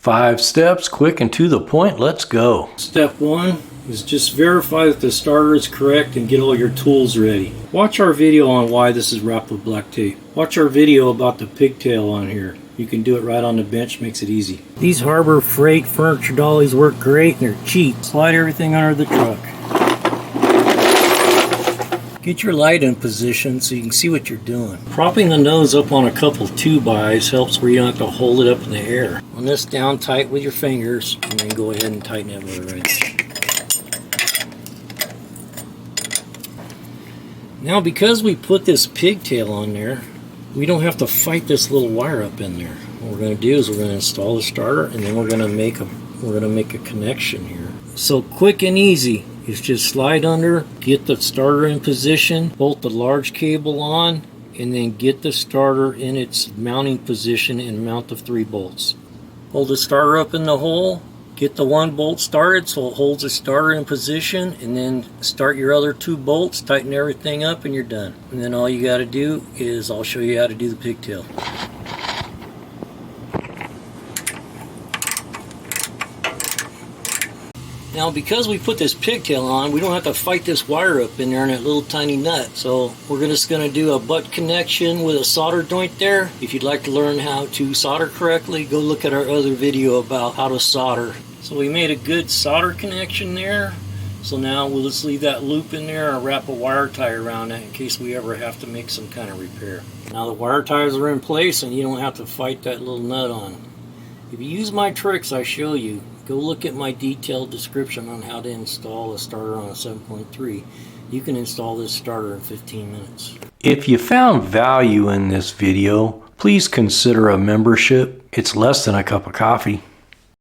5 steps, quick and to the point. Let's go. Step 1 is just verify that the starter is correct and get all your tools ready. Watch our video on why this is wrapped with black tape. Watch our video about the pigtail on here. You can do it right on the bench, makes it easy. These Harbor Freight furniture dollies work great and they're cheap. Slide everything under the truck. Get your light in position so you can see what you're doing. Propping the nose up on a couple 2x helps where you don't have to hold it up in the air. On this, down tight with your fingers and then go ahead and tighten it with a wrench. Now, because we put this pigtail on there, we don't have to fight this little wire up in there. What we're going to do is we're going to install the starter, and then we're going to make a connection here. So quick and easy is just slide under, get the starter in position, bolt the large cable on, and then get the starter in its mounting position and mount the 3 bolts. Hold the starter up in the hole. Get the 1 bolt started so it holds the starter in position, and then start your other 2 bolts, tighten everything up, and you're done. And then all you got to do is, I'll show you how to do the pigtail. Now, because we put this pigtail on, we don't have to fight this wire up in there and that little tiny nut. So we're just going to do a butt connection with a solder joint there. If you'd like to learn how to solder correctly, go look at our other video about how to solder. So we made a good solder connection there. So now we'll just leave that loop in there and wrap a wire tie around that in case we ever have to make some kind of repair. Now the wire ties are in place and you don't have to fight that little nut on. If you use my tricks I show you, go look at my detailed description on how to install a starter on a 7.3. You can install this starter in 15 minutes. If you found value in this video, please consider a membership. It's less than a cup of coffee.